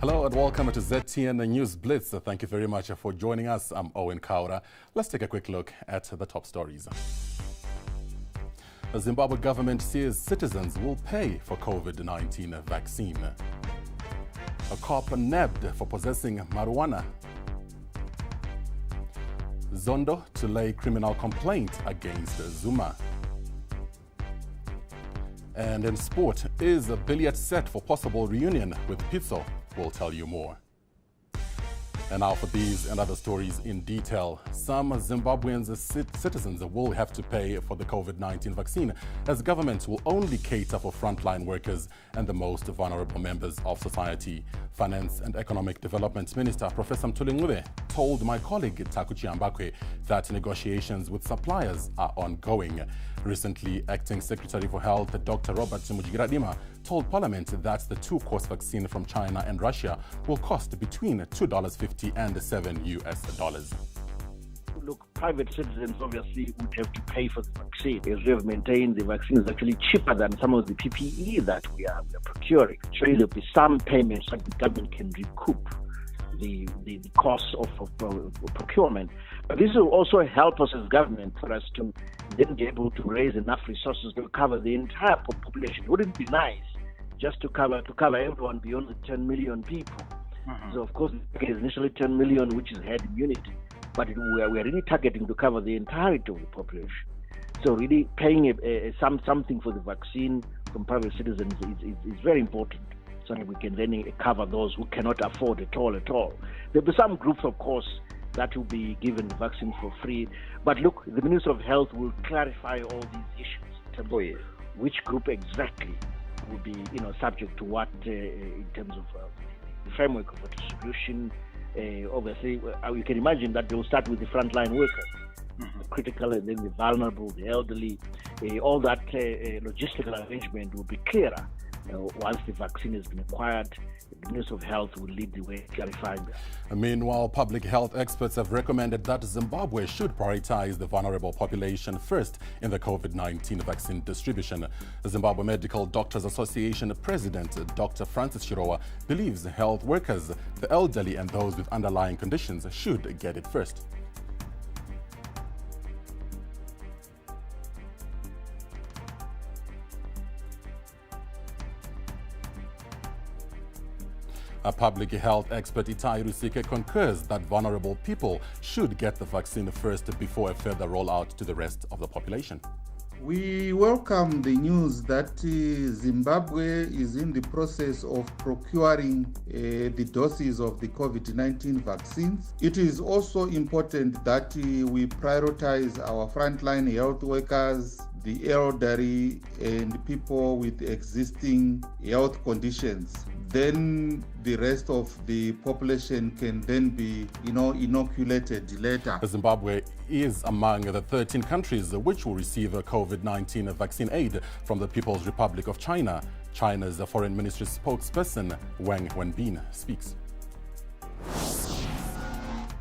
Hello and welcome to ZTN News Blitz. Thank you very much for joining us. I'm Owen Kaura. Let's take a quick look at the top stories. The Zimbabwe government says citizens will pay for COVID-19 vaccine. A cop nabbed for possessing marijuana. Zondo to lay criminal complaint against Zuma. And in sport, is a billiard set for possible reunion with Pizzo? We'll tell you more. And now for these and other stories in detail. Some Zimbabwean citizens will have to pay for the COVID-19 vaccine, as governments will only cater for frontline workers and the most vulnerable members of society. Finance and Economic Development Minister Professor Mtuli told my colleague Takuchi Ambakwe that negotiations with suppliers are ongoing. Recently, Acting Secretary for Health Dr. Robert Mujigiradima told Parliament that the two-course vaccine from China and Russia will cost between $2.50 and $7. Look, private citizens obviously would have to pay for the vaccine. As we have maintained, the vaccine is actually cheaper than some of the PPE that we are procuring. Surely there will be some payments that the government can recoup the cost of procurement. But this will also help us as government for us to then be able to raise enough resources to cover the entire population. Wouldn't it be nice just to cover everyone beyond the 10 million people? So of course, it is initially 10 million, which is herd immunity, but we are really targeting to cover the entirety of the population. So really paying something for the vaccine from private citizens is very important, so that we can then cover those who cannot afford at all. There will be some groups, of course, that will be given the vaccine for free. But look, the Minister of Health will clarify all these issues in terms of which group exactly will be, subject to what in terms of the framework of distribution. Obviously, you can imagine that they will start with the frontline workers, the critical, and then the vulnerable, the elderly. All that logistical arrangement will be clearer once the vaccine has been acquired. The Minister of Health will lead the way, clarifying that. Meanwhile, public health experts have recommended that Zimbabwe should prioritize the vulnerable population first in the COVID-19 vaccine distribution. The Zimbabwe Medical Doctors Association President Dr. Francis Chirowa believes health workers, the elderly and those with underlying conditions should get it first. A public health expert, Itai Rusike, concurs that vulnerable people should get the vaccine first before a further rollout to the rest of the population. We welcome the news that Zimbabwe is in the process of procuring the doses of the COVID-19 vaccines. It is also important that we prioritize our frontline health workers, the elderly, and people with existing health conditions. Then the rest of the population can then be, inoculated later. Zimbabwe is among the 13 countries which will receive a COVID-19 vaccine aid from the People's Republic of China. China's Foreign Ministry spokesperson Wang Wenbin speaks.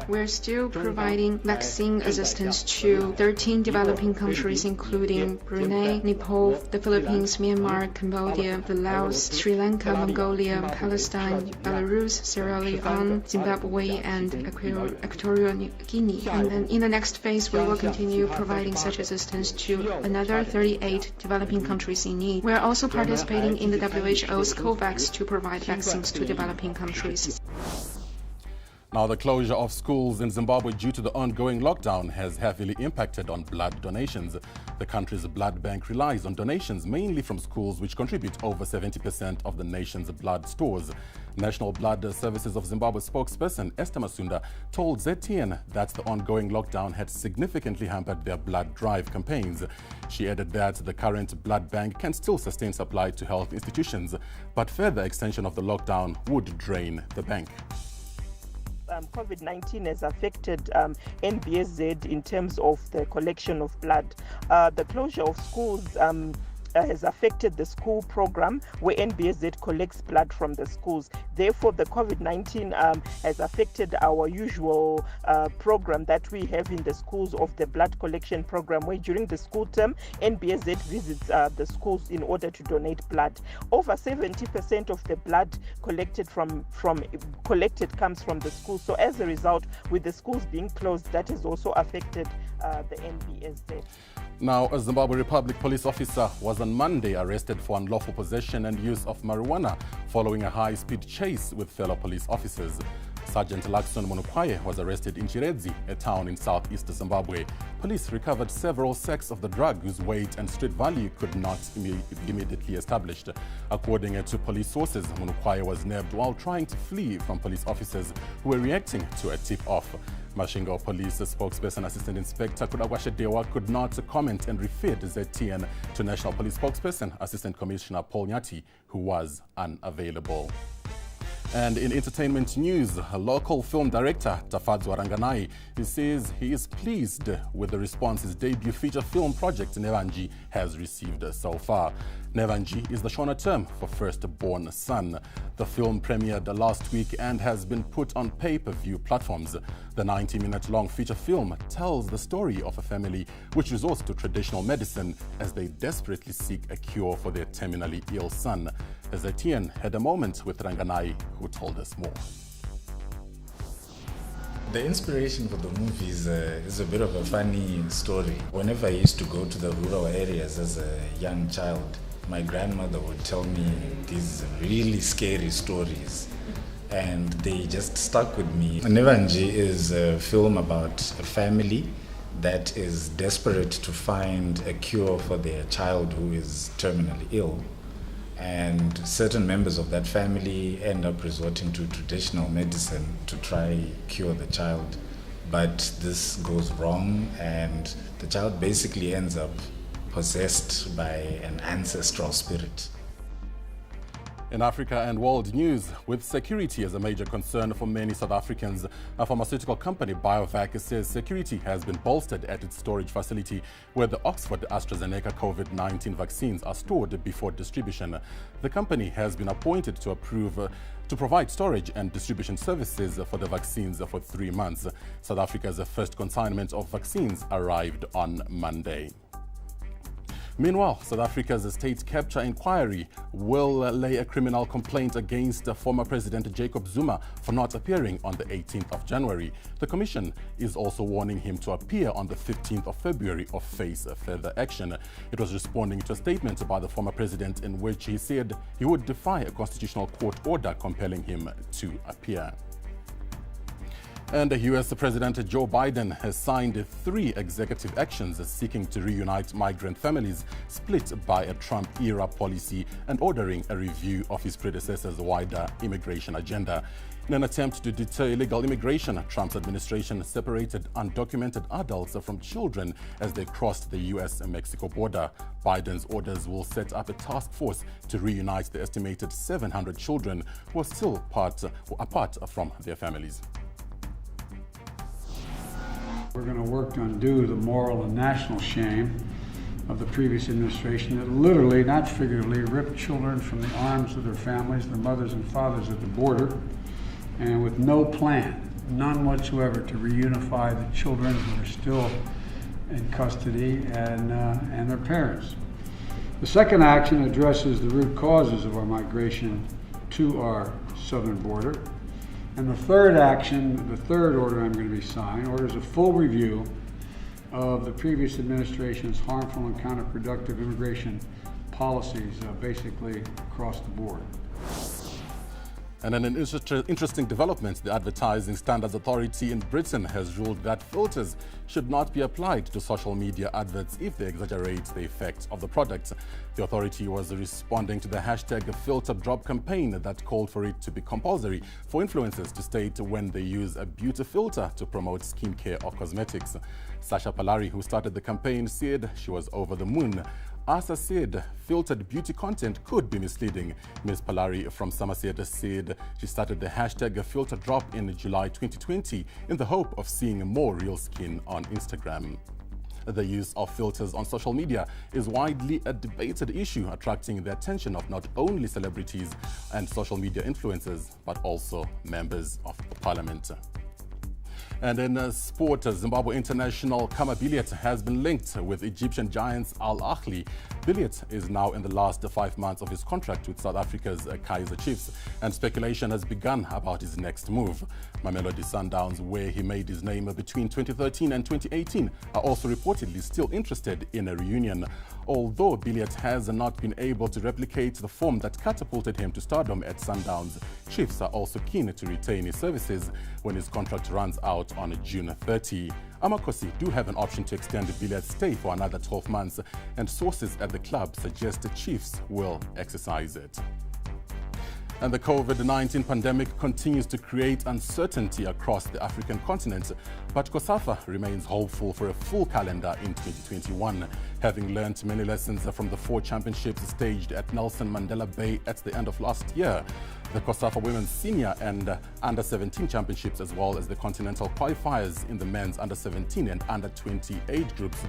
We're still providing vaccine assistance to 13 developing countries, including Brunei, Nepal, the Philippines, Myanmar, Cambodia, Laos, Sri Lanka, Mongolia, Palestine, Belarus, Sierra Leone, Zimbabwe, and Equatorial Guinea. And then in the next phase, we will continue providing such assistance to another 38 developing countries in need. We're also participating in the WHO's COVAX to provide vaccines to developing countries. Now, the closure of schools in Zimbabwe due to the ongoing lockdown has heavily impacted on blood donations. The country's blood bank relies on donations mainly from schools, which contribute over 70% of the nation's blood stores. National Blood Services of Zimbabwe spokesperson Esther Masunda told ZTN that the ongoing lockdown had significantly hampered their blood drive campaigns. She added that the current blood bank can still sustain supply to health institutions, but further extension of the lockdown would drain the bank. COVID-19 has affected NBSZ in terms of the collection of blood. The closure of schools has affected the school program where NBSZ collects blood from the schools. Therefore, the COVID-19 has affected our usual program that we have in the schools of the blood collection program, where during the school term, NBSZ visits the schools in order to donate blood. Over 70% of the blood collected comes from the schools. So as a result, with the schools being closed, that has also affected the NBSZ. Now, a Zimbabwe Republic police officer was on Monday arrested for unlawful possession and use of marijuana following a high-speed chase with fellow police officers. Sergeant Lakson Monukwaye was arrested in Chiredzi, a town in southeast Zimbabwe. Police recovered several sacks of the drug whose weight and street value could not be immediately established. According to police sources, Monukwaye was nabbed while trying to flee from police officers who were reacting to a tip-off. Mashingo Police spokesperson Assistant Inspector Kudagwashedewa could not comment and referred ZTN to National Police spokesperson Assistant Commissioner Paul Nyati, who was unavailable. And in entertainment news, a local film director, Tafadzwa Ranganai, says he is pleased with the response his debut feature film project, Nevanji, has received so far. Nevanji is the Shona term for Firstborn Son. The film premiered last week and has been put on pay-per-view platforms. The 90-minute-long feature film tells the story of a family which resorts to traditional medicine as they desperately seek a cure for their terminally ill son. ZTN had a moment with Ranganai, who told us more. The inspiration for the movie is a bit of a funny story. Whenever I used to go to the rural areas as a young child, my grandmother would tell me these really scary stories, and they just stuck with me. Nevanji is a film about a family that is desperate to find a cure for their child who is terminally ill. And certain members of that family end up resorting to traditional medicine to try cure the child. But this goes wrong, and the child basically ends up possessed by an ancestral spirit. In Africa and world news, with security as a major concern for many South Africans, a pharmaceutical company, BioVac, says security has been bolstered at its storage facility where the Oxford AstraZeneca COVID-19 vaccines are stored before distribution. The company has been appointed to provide storage and distribution services for the vaccines for 3 months. South Africa's first consignment of vaccines arrived on Monday. Meanwhile, South Africa's state capture inquiry will lay a criminal complaint against former President Jacob Zuma for not appearing on the 18th of January. The commission is also warning him to appear on the 15th of February or face further action. It was responding to a statement by the former president in which he said he would defy a constitutional court order compelling him to appear. And U.S. President Joe Biden has signed 3 executive actions seeking to reunite migrant families split by a Trump-era policy and ordering a review of his predecessor's wider immigration agenda. In an attempt to deter illegal immigration, Trump's administration separated undocumented adults from children as they crossed the U.S. and Mexico border. Biden's orders will set up a task force to reunite the estimated 700 children who are still apart from their families. We're going to work to undo the moral and national shame of the previous administration that literally, not figuratively, ripped children from the arms of their families, their mothers and fathers at the border, and with no plan, none whatsoever, to reunify the children who are still in custody and their parents. The second action addresses the root causes of our migration to our southern border. And the third action, the third order I'm going to be signing, orders a full review of the previous administration's harmful and counterproductive immigration policies, basically across the board. And in an interesting development, the Advertising Standards Authority in Britain has ruled that filters should not be applied to social media adverts if they exaggerate the effect of the product. The authority was responding to the #FilterDrop campaign that called for it to be compulsory for influencers to state when they use a beauty filter to promote skincare or cosmetics. Sasha Palari, who started the campaign, said she was over the moon. Asa said filtered beauty content could be misleading. Ms. Palari from Somerset said she started the #FilterDrop in July 2020 in the hope of seeing more real skin on Instagram. The use of filters on social media is widely a debated issue, attracting the attention of not only celebrities and social media influencers, but also members of parliament. And in sport, Zimbabwe international Kama Billiet has been linked with Egyptian giants Al Ahly. Billiet is now in the last 5 months of his contract with South Africa's Kaizer Chiefs, and speculation has begun about his next move. Mamelodi Sundowns, where he made his name between 2013 and 2018, are also reportedly still interested in a reunion. Although Billiet has not been able to replicate the form that catapulted him to stardom at Sundowns, Chiefs are also keen to retain his services when his contract runs out on June 30. Amakosi do have an option to extend Billiet's stay for another 12 months, and sources at the club suggest the Chiefs will exercise it. And the COVID-19 pandemic continues to create uncertainty across the African continent, but COSAFA remains hopeful for a full calendar in 2021. Having learned many lessons from the 4 championships staged at Nelson Mandela Bay at the end of last year, the COSAFA Women's Senior and Under-17 Championships, as well as the continental qualifiers in the men's Under-17 and Under-20 age groups,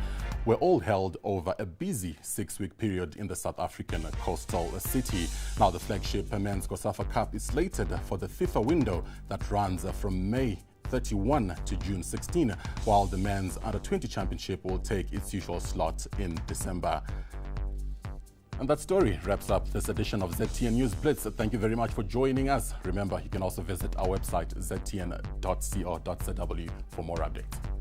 were all held over a busy 6-week period in the South African coastal city. Now, the flagship men's COSAFA Cup is slated for the FIFA window that runs from May 31 to June 16, while the men's Under-20 Championship will take its usual slot in December. And that story wraps up this edition of ZTN News Blitz. Thank you very much for joining us. Remember, you can also visit our website, ztn.co.zw, for more updates.